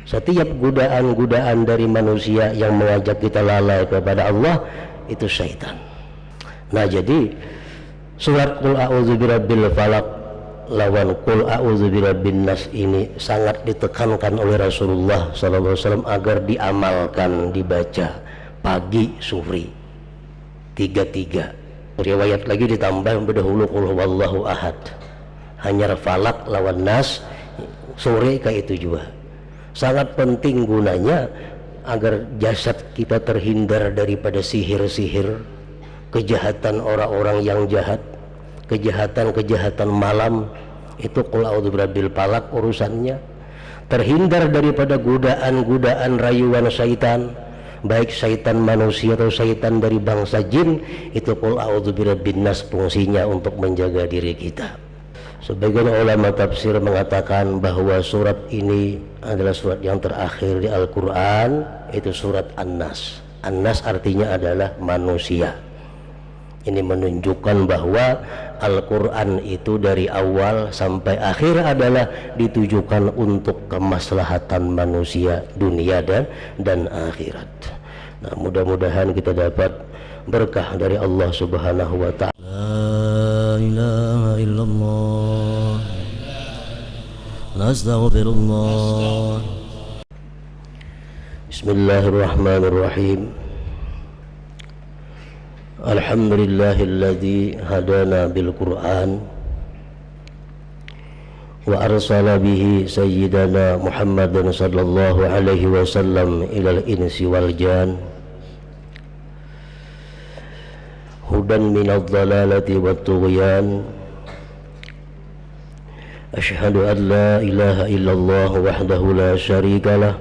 Setiap godaan-godaan dari manusia yang mengajak kita lalai kepada Allah itu syaitan. Nah, jadi surat Qul a'udzu birabbil falaq lawan Qul a'udzu birabbin nas ini sangat ditekankan oleh Rasulullah SAW agar diamalkan, dibaca pagi, sore, tiga. Riwayat lagi ditambah berdahulu Qul huwallahu ahad, hanya falaq lawan nas, sore kayak itu juga. Sangat penting gunanya agar jasad kita terhindar daripada sihir-sihir, kejahatan orang-orang yang jahat, kejahatan malam. Itu Qul a'udzu birabbil falaq urusannya. Terhindar daripada godaan-godaan rayuan syaitan, baik syaitan manusia atau syaitan dari bangsa jin. Itu Qul a'udzu birabbin nas fungsinya untuk menjaga diri kita. Sebagian ulama tafsir mengatakan bahwa surat ini adalah surat yang terakhir di Al-Quran, itu surat An-Nas. An-Nas artinya adalah manusia. Ini menunjukkan bahwa Al-Quran itu dari awal sampai akhir adalah ditujukan untuk kemaslahatan manusia dunia dan akhirat. Nah, mudah-mudahan kita dapat berkah dari Allah Subhanahu wa ta'ala. La ilaha illallah, nastaghfirullah. Bismillahirrahmanirrahim. Alhamdulillahilladzi hadana bil Qur'an wa arsala bihi sayyidana Muhammadan sallallahu alaihi wasallam ilal insi wal jan hudan minadh dhalalati wat tughyan. Asyhadu an la ilaha illallah wahdahu la syarika lah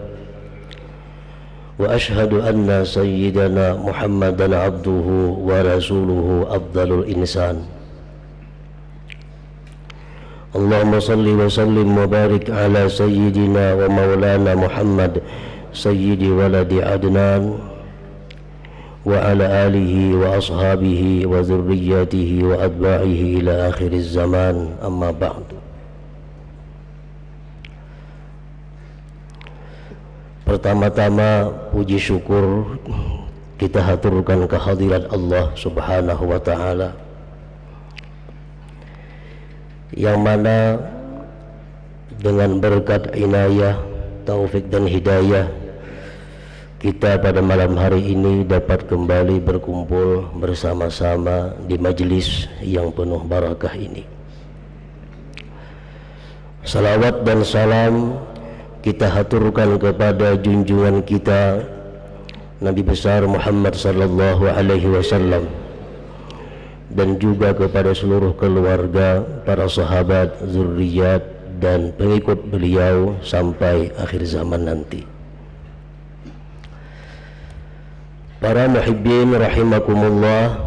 wa asyhadu anna sayyidana Muhammadan abduhu wa rasuluhu afdalul insan. Allahumma salli wa sallim wa barik ala sayyidina wa maulana Muhammad sayyidi waladi Adnan wa ala alihi wa ashabihi wa dhurriyyatihi wa atba'ihi ila akhiriz zaman, amma ba'du. Pertama-tama puji syukur kita haturkan kehadirat Allah Subhanahu wa ta'ala, yang mana dengan berkat inayah, taufik dan hidayah kita pada malam hari ini dapat kembali berkumpul bersama-sama di majelis yang penuh barakah ini. Salawat dan salam kita haturkan kepada junjungan kita Nabi besar Muhammad sallallahu alaihi wasallam, dan juga kepada seluruh keluarga, para sahabat, zurriyat dan pengikut beliau sampai akhir zaman nanti. Para muhibbin rahimakumullah,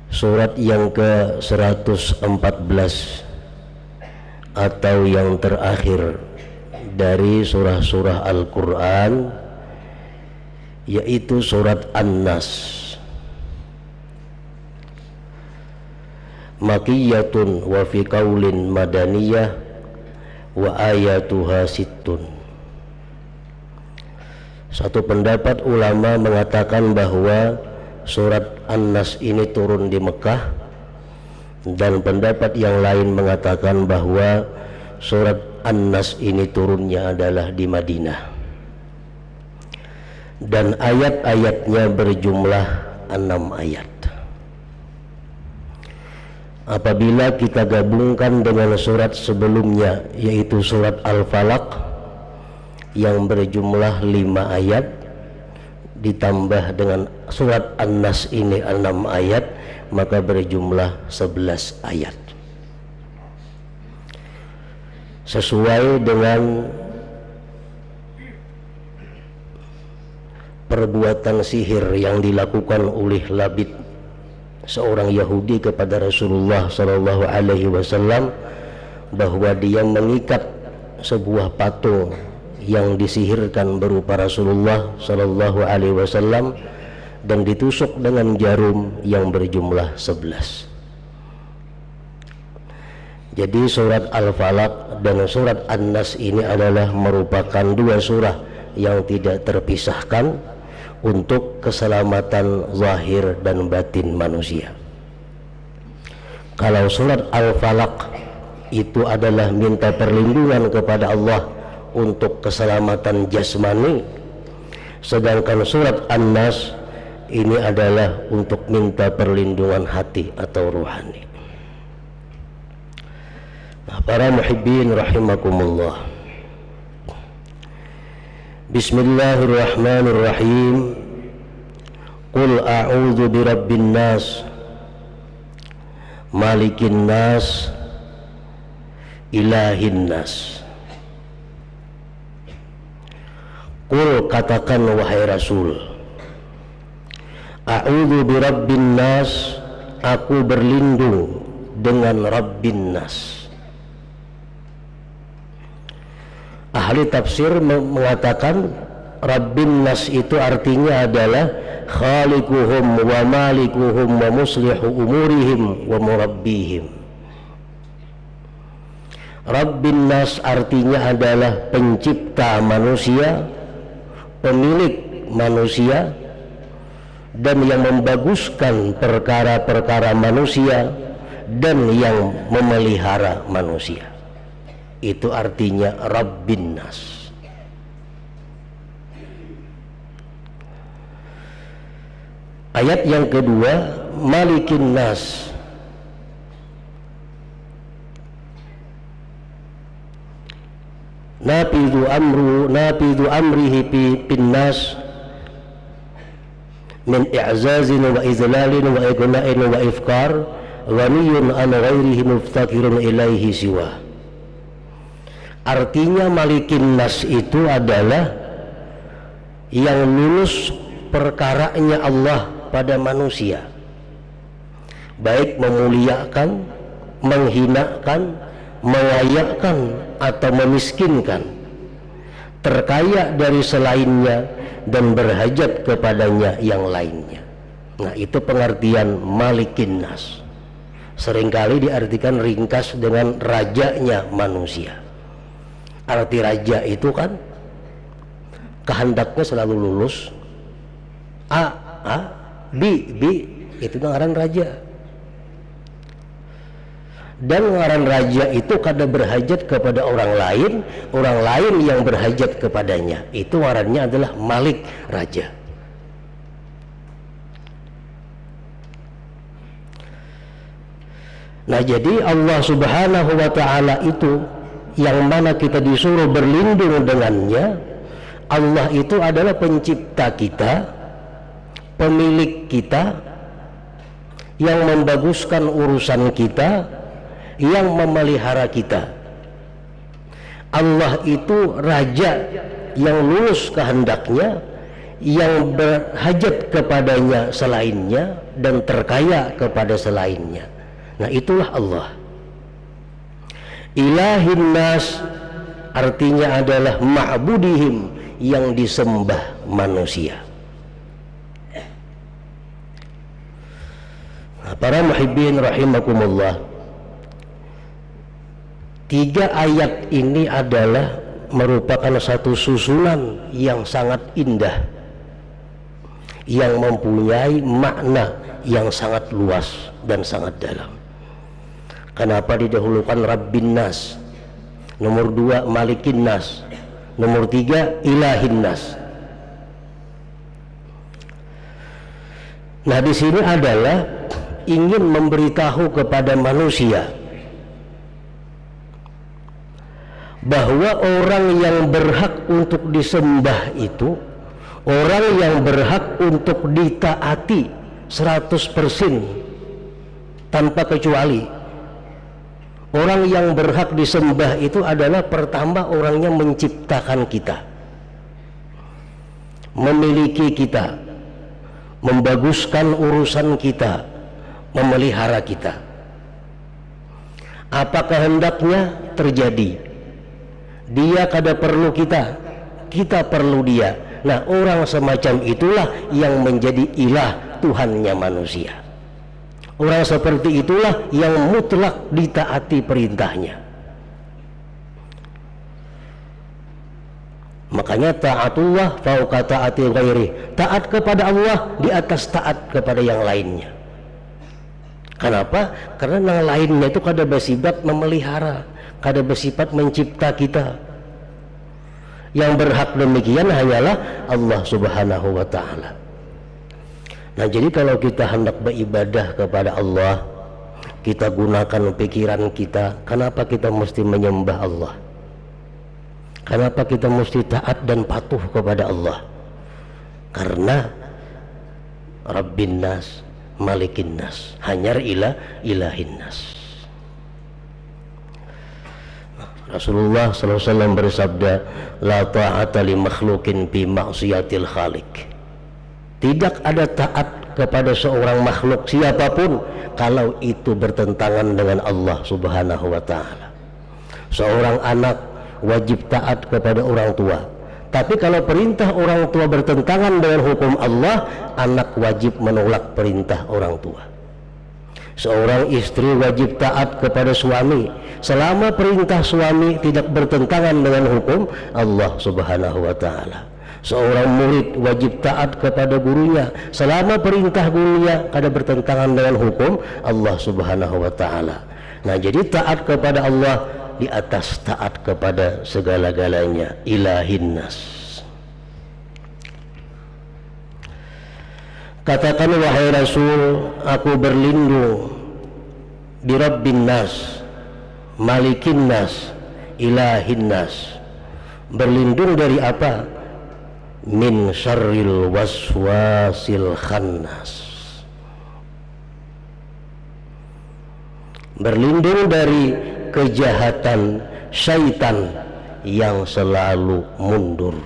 surat yang ke-114 atau yang terakhir dari surah-surah Al-Quran, yaitu surat An-Nas. Makiyatun wa fi qaulin madaniyah wa ayatuha sittun. Satu pendapat ulama mengatakan bahwa surat An-Nas ini turun di Mekah, dan pendapat yang lain mengatakan bahwa surat An-Nas ini turunnya adalah di Madinah, dan ayat-ayatnya berjumlah 6 ayat. Apabila kita gabungkan dengan surat sebelumnya, yaitu surat Al-Falaq yang berjumlah 5 ayat, ditambah dengan surat An-Nas ini 6 ayat, maka berjumlah 11 ayat. Sesuai dengan perbuatan sihir yang dilakukan oleh Labid, seorang Yahudi, kepada Rasulullah sallallahu alaihi wasallam, bahwa dia mengikat sebuah patung yang disihirkan berupa Rasulullah sallallahu alaihi wasallam dan ditusuk dengan jarum yang berjumlah 11. Jadi surat Al-Falaq dan surat An-Nas ini adalah merupakan dua surah yang tidak terpisahkan untuk keselamatan zahir dan batin manusia. Kalau surat Al-Falaq itu adalah minta perlindungan kepada Allah untuk keselamatan jasmani, sedangkan surat An-Nas ini adalah untuk minta perlindungan hati atau ruhani. Nah, para muhibbin rahimakumullah, bismillahirrahmanirrahim. Qul a'udzu birabbin nas, malikin nas, ilahin nas. Qul, katakan wahai Rasul, a'udzu birabbin nas, aku berlindung dengan Rabbin nas. Ahli tafsir mengatakan Rabbin nas itu artinya adalah khaliquhum wa malikuhum wa muslihu umurihim wa murabbihim. Rabbin nas artinya adalah pencipta manusia, pemilik manusia, dan yang membaguskan perkara-perkara manusia dan yang memelihara manusia. Itu artinya Rabbin nas. Ayat yang kedua, malikin nas. Nafidu amrihi bin nas min i'zazin wa izlalin wa iqna'in wa ifkar, ghaniyun an ghairihi muftakirun ilaihi siwa. Artinya malikin nas itu adalah yang lulus perkaranya Allah pada manusia, baik memuliakan, menghinakan, mengayakkan atau memiskinkan, terkaya dari selainnya dan berhajat kepadanya yang lainnya. Nah, itu pengertian malikin nas. Seringkali diartikan ringkas dengan rajanya manusia. Arti raja itu kan kehendaknya selalu lulus. A, B, itu ngaran raja. Dan ngaran raja itu kada berhajat kepada orang lain yang berhajat kepadanya. Itu ngarannya adalah malik, raja. Nah, jadi Allah Subhanahu wa ta'ala itu yang mana kita disuruh berlindung dengannya. Allah itu adalah pencipta kita, pemilik kita, yang membaguskan urusan kita, yang memelihara kita. Allah itu raja yang lulus kehendaknya, yang berhajat kepadanya selainnya dan terkaya kepada selainnya. Nah, itulah Allah. Ilahin nas artinya adalah ma'budihim, yang disembah manusia. Nah, para muhibbin rahimakumullah, tiga ayat ini adalah merupakan satu susunan yang sangat indah, yang mempunyai makna yang sangat luas dan sangat dalam. Kenapa didahulukan Rabbin nas, nomor 2 malikin nas, nomor 3 ilahin nas. Nah, di sini adalah ingin memberitahu kepada manusia bahwa orang yang berhak untuk disembah itu, orang yang berhak untuk ditaati 100% tanpa kecuali. Orang yang berhak disembah itu adalah pertama orang yang menciptakan kita, memiliki kita, membaguskan urusan kita, memelihara kita. Apa kehendaknya terjadi. Dia kada perlu kita, kita perlu dia. Nah, orang semacam itulah yang menjadi ilah, Tuhannya manusia. Orang seperti itulah yang mutlak ditaati perintahnya. Makanya taatullah fauqa taati ghairi, taat kepada Allah di atas taat kepada yang lainnya. Kenapa? Karena yang lainnya itu kada bersifat memelihara, kada bersifat mencipta kita. Yang berhak demikian hanyalah Allah Subhanahu wa ta'ala. Nah, jadi kalau kita hendak beribadah kepada Allah, kita gunakan pikiran kita. Kenapa kita mesti menyembah Allah? Kenapa kita mesti taat dan patuh kepada Allah? Karena Rabbin nas, Malikin nas, hanyar ilahin nas. Rasulullah SAW bersabda, la ta'ata li makhlukin bi maksiatil khaliq. Tidak ada taat kepada seorang makhluk siapapun kalau itu bertentangan dengan Allah Subhanahu wa ta'ala. Seorang anak wajib taat kepada orang tua, tapi kalau perintah orang tua bertentangan dengan hukum Allah, anak wajib menolak perintah orang tua. Seorang istri wajib taat kepada suami selama perintah suami tidak bertentangan dengan hukum Allah Subhanahu wa ta'ala. Seorang murid wajib taat kepada gurunya selama perintah gurunya kada bertentangan dengan hukum Allah Subhanahu wa ta'ala. Nah, jadi taat kepada Allah di atas taat kepada segala-galanya, ilahin nas. Katakan, wahai Rasul, aku berlindung di Rabbin nas, Malikin nas, ilahin nas. Berlindung dari apa? Min syarril waswasil khannas. Berlindung dari kejahatan syaitan yang selalu mundur.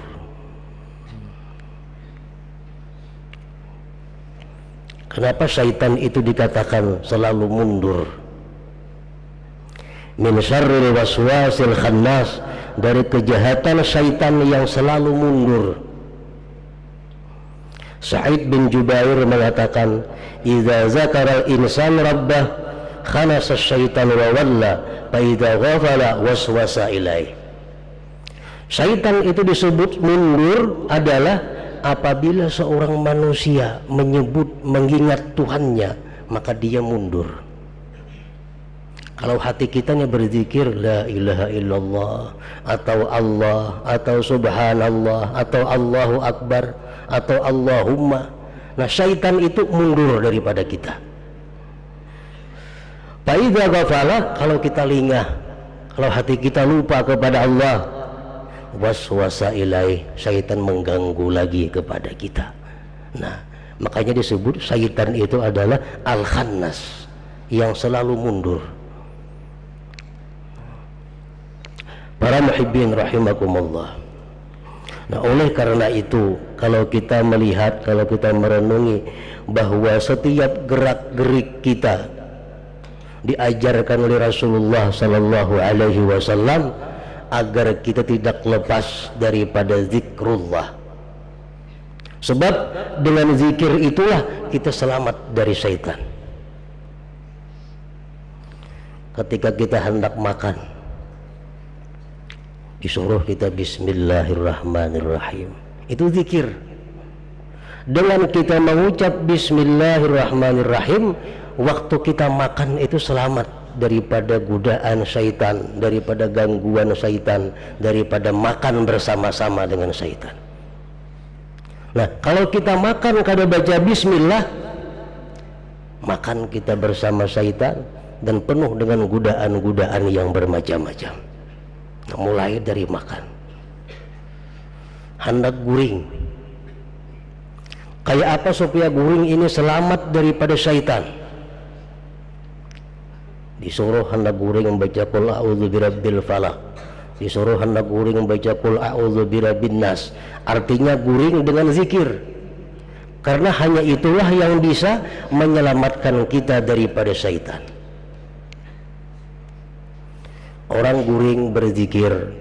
Kenapa syaitan itu dikatakan selalu mundur? Min syarril waswasil khannas, dari kejahatan syaitan yang selalu mundur. Sa'id bin Jubair mengatakan, idza zakara al-insan rabbah khanasa syaitan wa walla fa idza ghafala waswasa ilaih. Syaitan itu disebut mundur adalah apabila seorang manusia menyebut mengingat Tuhannya, maka dia mundur. Kalau hati kitanya berzikir la ilaha illallah atau Allah atau subhanallah atau Allahu akbar atau Allahumma, nah syaitan itu mundur daripada kita. Fa'idha ghafala, kalau kita lingah, kalau hati kita lupa kepada Allah, waswasa ilaih, syaitan mengganggu lagi kepada kita. Nah, makanya disebut syaitan itu adalah al-khannas, yang selalu mundur. Para muhibbin rahimakumullah. Nah, oleh karena itu, kalau kita melihat, kalau kita merenungi bahwa setiap gerak-gerik kita diajarkan oleh Rasulullah sallallahu alaihi wasallam agar kita tidak lepas daripada zikrullah. Sebab dengan zikir itulah kita selamat dari syaitan. Ketika kita hendak makan, disuruh kita bismillahirrahmanirrahim, itu zikir. Dengan kita mengucap bismillahirrahmanirrahim, waktu kita makan itu selamat daripada godaan syaitan, daripada gangguan syaitan, daripada makan bersama-sama dengan syaitan. Nah, kalau kita makan kada baca bismillah, makan kita bersama syaitan dan penuh dengan godaan-godaan yang bermacam-macam. Nah, mulai dari makan, hendak guring. Kayak apa supaya guring ini selamat daripada syaitan? Disuruh hendak guring membaca qul a'udzu birabbil falaq, disuruh hendak guring membaca qul a'udzu birabbin nas. Artinya guring dengan zikir, karena hanya itulah yang bisa menyelamatkan kita daripada syaitan. Orang guring berzikir,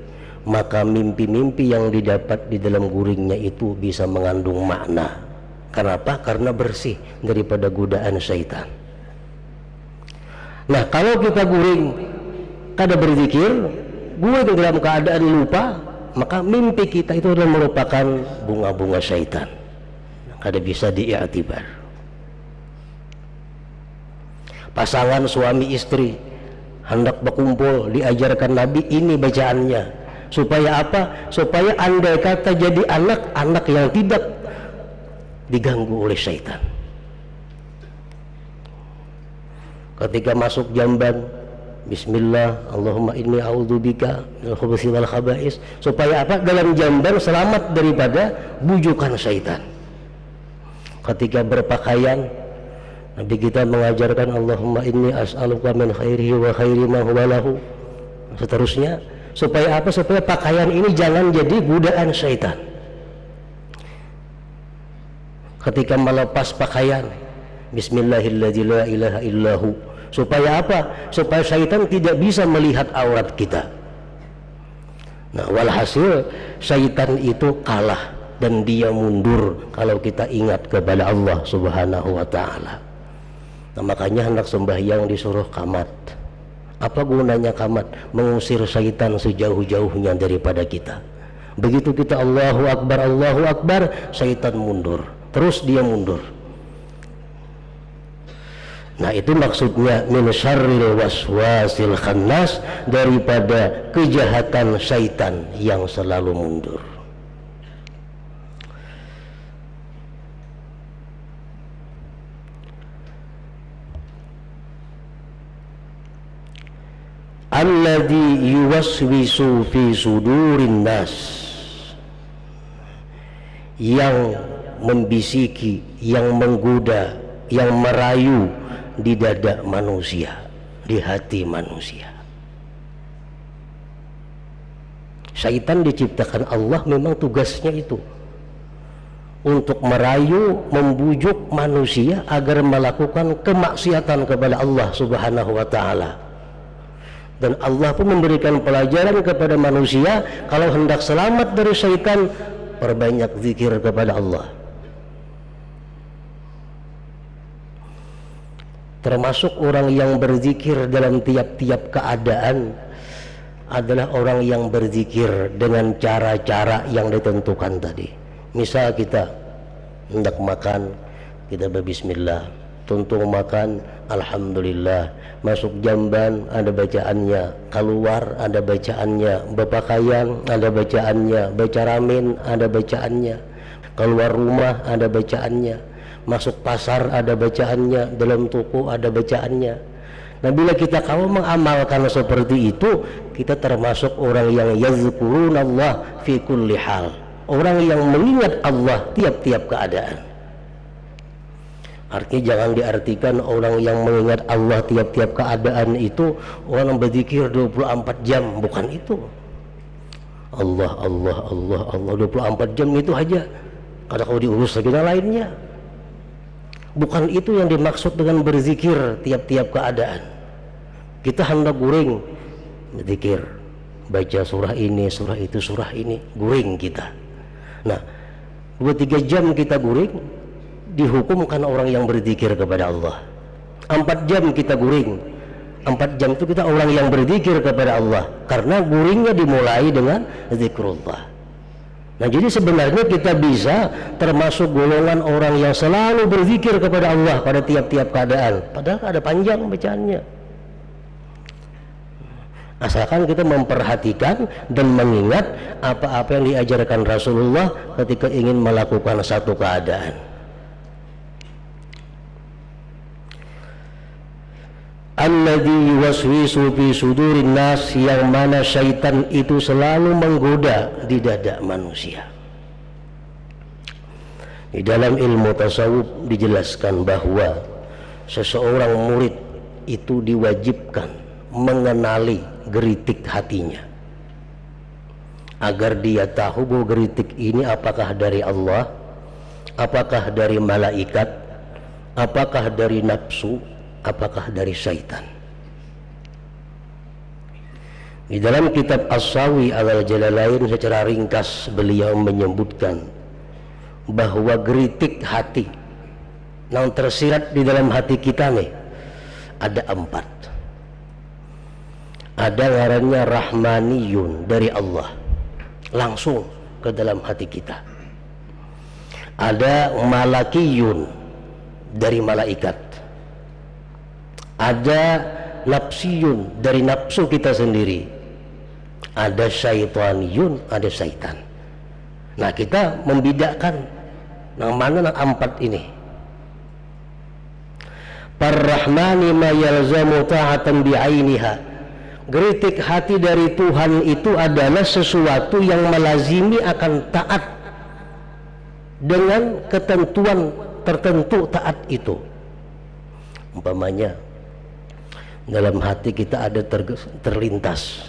maka mimpi-mimpi yang didapat di dalam guringnya itu bisa mengandung makna. Kenapa? Karena bersih daripada godaan syaitan. Nah kalau kita guring kada berzikir, guring dalam keadaan lupa, maka mimpi kita itu adalah merupakan bunga-bunga syaitan, kada bisa diiktibar. Pasangan suami istri hendak berkumpul, diajarkan Nabi ini bacaannya, supaya apa? Supaya andai kata jadi anak yang tidak diganggu oleh syaitan. Ketika masuk jamban, bismillah, Allahumma inni a'udzubika minal khubuthi wal khaba'is, supaya apa? Dalam jamban selamat daripada bujukan syaitan. Ketika berpakaian, Nabi kita mengajarkan Allahumma inni as'aluka min khairihi wa khairi ma huwa lahu, seterusnya, supaya apa? Supaya pakaian ini jangan jadi godaan syaitan. Ketika melepas pakaian, bismillahilladzi la ilaha illahu, supaya apa? Supaya syaitan tidak bisa melihat aurat kita. Nah, walhasil syaitan itu kalah dan dia mundur kalau kita ingat kepada Allah Subhanahu wa ta'ala. Nah, makanya hendak sembahyang disuruh qamat. Apa gunanya qamat? Mengusir syaitan sejauh-jauhnya daripada kita. Begitu kita Allahu Akbar, syaitan mundur, terus dia mundur. Nah itu maksudnya min syarril waswasil khannas, daripada kejahatan syaitan yang selalu mundur. Alladzi yuwaswisu fi sudurin nas, yang membisiki, yang menggoda, yang merayu di dada manusia, di hati manusia. Syaitan diciptakan Allah, memang tugasnya itu untuk merayu, membujuk manusia agar melakukan kemaksiatan kepada Allah Subhanahu wa ta'ala. Dan Allah pun memberikan pelajaran kepada manusia, kalau hendak selamat dari syaitan, perbanyak zikir kepada Allah. Termasuk orang yang berzikir dalam tiap-tiap keadaan adalah orang yang berzikir dengan cara-cara yang ditentukan tadi. Misal kita hendak makan, kita berbismillah, tuntung makan, alhamdulillah, masuk jamban ada bacaannya, keluar ada bacaannya, berpakaian ada bacaannya, baca ramin ada bacaannya, keluar rumah ada bacaannya, masuk pasar ada bacaannya, dalam toko ada bacaannya. Nah bila kita kalau mengamalkan seperti itu, kita termasuk orang yang yazkurunallah fi kulli hal, orang yang mengingat Allah tiap-tiap keadaan. Artinya jangan diartikan orang yang mengingat Allah tiap-tiap keadaan itu orang berzikir 24 jam, bukan itu. Allah 24 jam itu aja, kada kau diurus lagi lainnya. Bukan itu yang dimaksud dengan berzikir tiap-tiap keadaan. Kita hendak guring, berzikir, baca surah ini, surah itu, surah ini, guring kita. Nah 2-3 jam kita guring, dihukumkan orang yang berzikir kepada Allah. 4 jam kita guring, 4 jam itu kita orang yang berzikir kepada Allah, karena guringnya dimulai dengan zikrullah. Nah jadi sebenarnya kita bisa termasuk golongan orang yang selalu berzikir kepada Allah pada tiap-tiap keadaan, padahal ada panjang bacaannya, asalkan kita memperhatikan dan mengingat apa-apa yang diajarkan Rasulullah ketika ingin melakukan satu keadaan. Alladzi yuwaswisu fi sudurin nas, yang mana syaitan itu selalu menggoda di dada manusia. Di dalam ilmu tasawuf dijelaskan bahwa seseorang murid itu diwajibkan mengenali geritik hatinya, agar dia tahu bahwa geritik ini apakah dari Allah, apakah dari malaikat, apakah dari nafsu, apakah dari syaitan. Di dalam kitab As-Sawi Al-Jalalain secara ringkas beliau menyebutkan bahwa geritik hati yang tersirat di dalam hati kita nih ada 4. ada ngarannya rahmaniyun dari Allah, langsung ke dalam hati kita. Ada malakiyun dari malaikat. Ada nafsiyun dari nafsu kita sendiri. Ada syaitaniyun, ada syaitan. Nah, kita membedakan yang mana yang empat ini. Par-Rahmani ma yalzamu ta'atan bi'ainiha. Geritik hati dari Tuhan itu adalah sesuatu yang melazimi akan taat dengan ketentuan tertentu taat itu. Umpamanya dalam hati kita ada terlintas,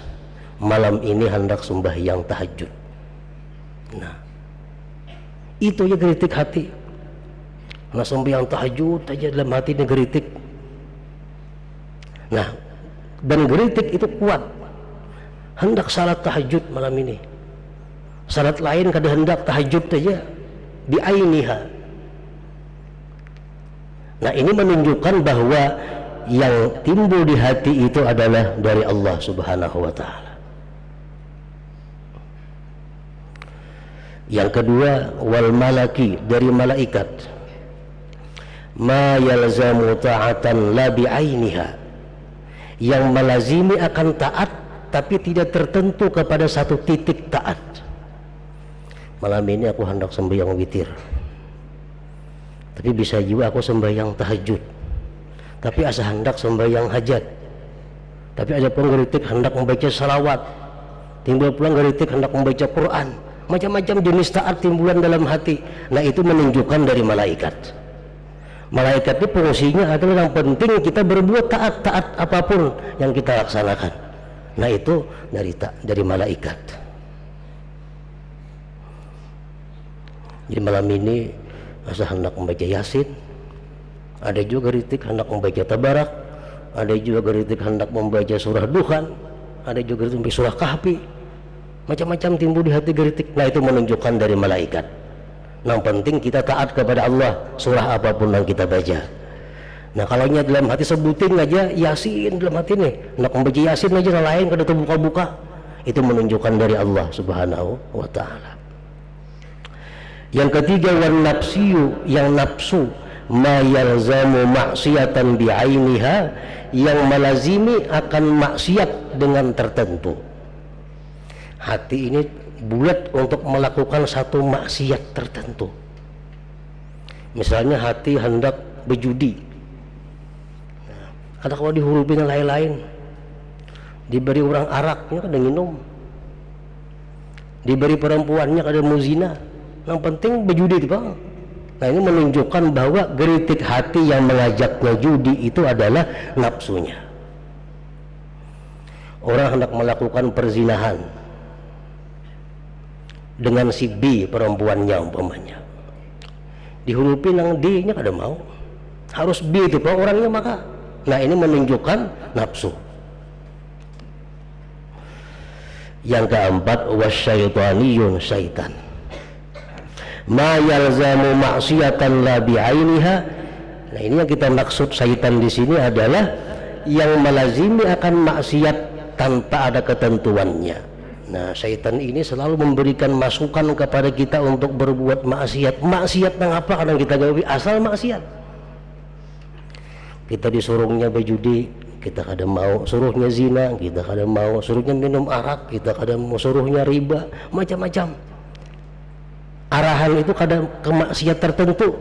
malam ini hendak sembahyang tahajud. Nah, itu ya geritik hati. Nah, sembahyang tahajud aja dalam hati ini geritik. Nah, dan geritik itu kuat, hendak salat tahajud malam ini, salat lain kada hendak tahajud aja bi'ainiha. Nah, ini menunjukkan bahwa yang timbul di hati itu adalah dari Allah Subhanahu wa ta'ala. Yang kedua, wal malaki, dari malaikat. Ma yalzamu ta'atan la bi'ainiha, yang melazimi akan taat tapi tidak tertentu kepada satu titik taat. Malam ini aku hendak sembahyang witir, tapi bisa juga aku sembahyang tahajud, tapi asa hendak sembahyang hajat, tapi ada pun geritik hendak membaca salawat, timbul pulang geritik hendak membaca Quran. Macam-macam jenis taat timbulan dalam hati. Nah, itu menunjukkan dari malaikat. Malaikat itu fungsinya adalah yang penting kita berbuat taat apapun yang kita laksanakan. Nah, itu dari malaikat. Jadi malam ini asa hendak membaca Yasin, ada juga geritik hendak membaca Tabarak, ada juga geritik hendak membaca surah Duhan, ada juga geritik membaca surah Kahfi. Macam-macam timbul di hati geritik. Nah, itu menunjukkan dari malaikat. Yang penting kita taat kepada Allah, surah apapun yang kita baca. Nah, kalau dalam hati sebutin aja Yasin dalam hati nih, nak membaca Yasin aja lain kada terbuka-buka, itu menunjukkan dari Allah Subhanahu wa ta'ala. Yang ketiga, wan nafsiyu, yang nafsu, ma yalzamu maksiatan bi'ainiha, yang melazimi akan maksiat dengan tertentu. Hati ini bulat untuk melakukan satu maksiat tertentu. Misalnya hati hendak berjudi, ada kalau dihurupin lain-lain, diberi orang araknya kada minum, diberi perempuannya kada mau zina, yang penting berjudi itu bang. Nah, ini menunjukkan bahwa geritik hati yang mengajaknya judi itu adalah nafsunya. Orang hendak melakukan perzinahan dengan si B perempuannya umpamanya, dihurupin yang D nya kada mau, harus B itu pak orangnya maka. Nah, ini menunjukkan nafsu. Yang keempat, wasyaitaniyun, syaitan. Ma yalzamu maksiatan la bi'ainiha. Nah, ini yang kita maksud syaitan di sini adalah yang melazimi akan maksiat tanpa ada ketentuannya. Nah, syaitan ini selalu memberikan masukan kepada kita untuk berbuat maksiat. Maksiat yang apa kadang kita gawe, asal maksiat. Kita disuruhnya berjudi, kita kada mau, suruhnya zina, kita kada mau, suruhnya minum arak, kita kada mau, suruhnya riba, macam-macam. Arahan itu kada ke maksiat tertentu.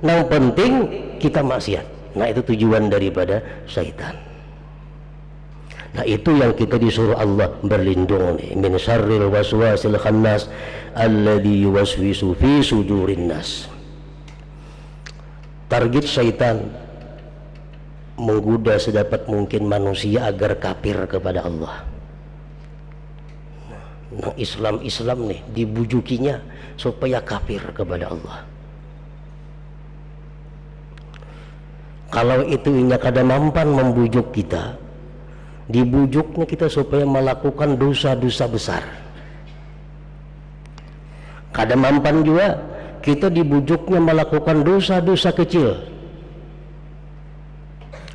Yang penting kita maksiat. Nah, itu tujuan daripada syaitan. Nah, itu yang kita disuruh Allah berlindung nih, min syarril waswasil khannas alladzi yuwaswisu fi sudurin nas. Target syaitan menggoda sedapat mungkin manusia agar kafir kepada Allah. Nah, Islam nih dibujukinya supaya kafir kepada Allah. Kalau itu inya kada mampan membujuk kita, dibujuknya kita supaya melakukan dosa-dosa besar. Kada mampan juga kita dibujuknya melakukan dosa-dosa kecil.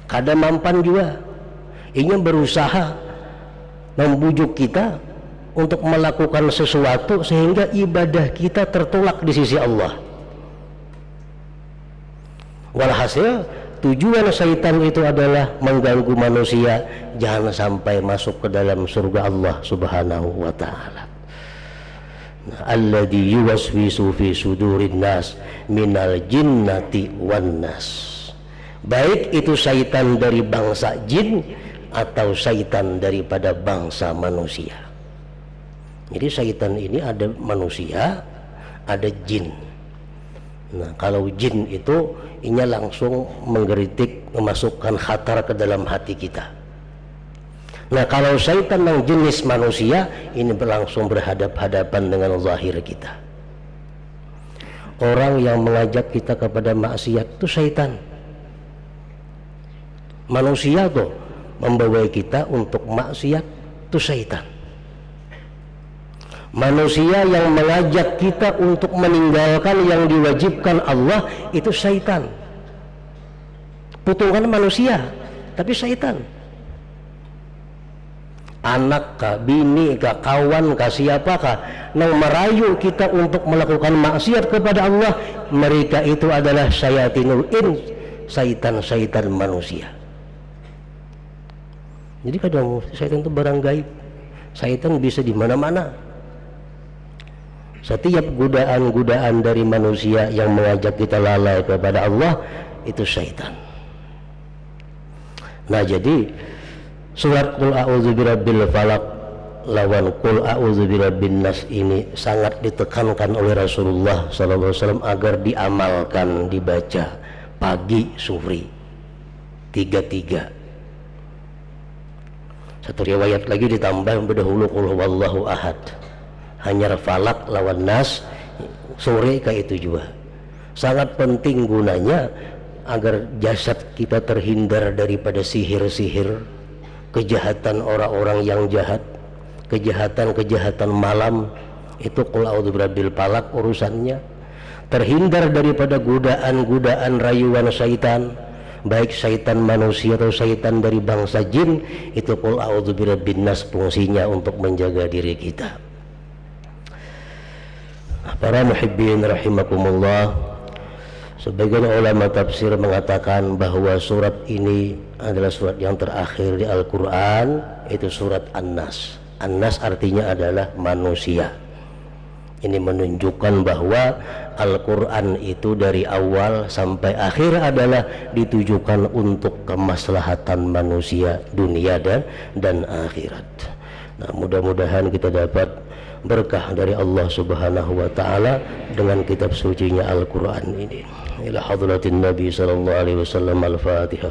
Kada mampan juga inya berusaha membujuk kita untuk melakukan sesuatu sehingga ibadah kita tertolak di sisi Allah. Walhasil tujuan syaitan itu adalah mengganggu manusia jangan sampai masuk ke dalam surga Allah Subhanahu wa ta'ala. Alladzi yuwaswisu fi sudurin nas minal jinnati wan nas. Baik itu syaitan dari bangsa jin atau syaitan daripada bangsa manusia. Jadi syaitan ini ada manusia, ada jin. Nah, kalau jin itu inya langsung menggeritik, memasukkan khatar ke dalam hati kita. Nah, kalau syaitan yang jenis manusia ini berlangsung berhadap-hadapan dengan zahir kita. Orang yang mengajak kita kepada maksiat itu syaitan. Manusia tuh membawa kita untuk maksiat itu syaitan. Manusia yang mengajak kita untuk meninggalkan yang diwajibkan Allah itu syaitan. Putungan manusia tapi syaitan. Anak kah, bini kah, kawan kah, siapakah yang merayu kita untuk melakukan maksiat kepada Allah, mereka itu adalah syayatinul ins, syaitan-syaitan manusia. Jadi kadang syaitan itu barang gaib. Syaitan bisa di mana-mana. Setiap godaan-godaan dari manusia yang mengajak kita lalai kepada Allah itu syaitan. Nah, jadi surat Qul a'udzu birabbil falaq lawan Qul a'udzu birabbin nas ini sangat ditekankan oleh Rasulullah SAW agar diamalkan, dibaca pagi sore 3-3. Satu riwayat lagi ditambah berdahulu Qul huwallahu ahad. Hanya falak lawan nas sore kayak itu juga. Sangat penting gunanya agar jasad kita terhindar daripada sihir-sihir, kejahatan orang-orang yang jahat, kejahatan-kejahatan malam. Itu Qul a'udzu birabbil falaq urusannya. Terhindar daripada godaan-godaan rayuan syaitan, baik syaitan manusia atau syaitan dari bangsa jin. Itu Qul a'udzu birabbin nas fungsinya untuk menjaga diri kita. Para muhibbin rahimakumullah, sebagian ulama tafsir mengatakan bahwa surat ini adalah surat yang terakhir di Al-Quran, itu surat An-Nas. An-Nas artinya adalah manusia. Ini menunjukkan bahwa Al-Quran itu dari awal sampai akhir adalah ditujukan untuk kemaslahatan manusia dunia dan akhirat. Nah, mudah-mudahan kita dapat berkah dari Allah Subhanahu wa ta'ala dengan kitab sucinya Al-Quran ini. Ila hadratin Nabi sallallahu alaihi wasallam. Al-Fatihah.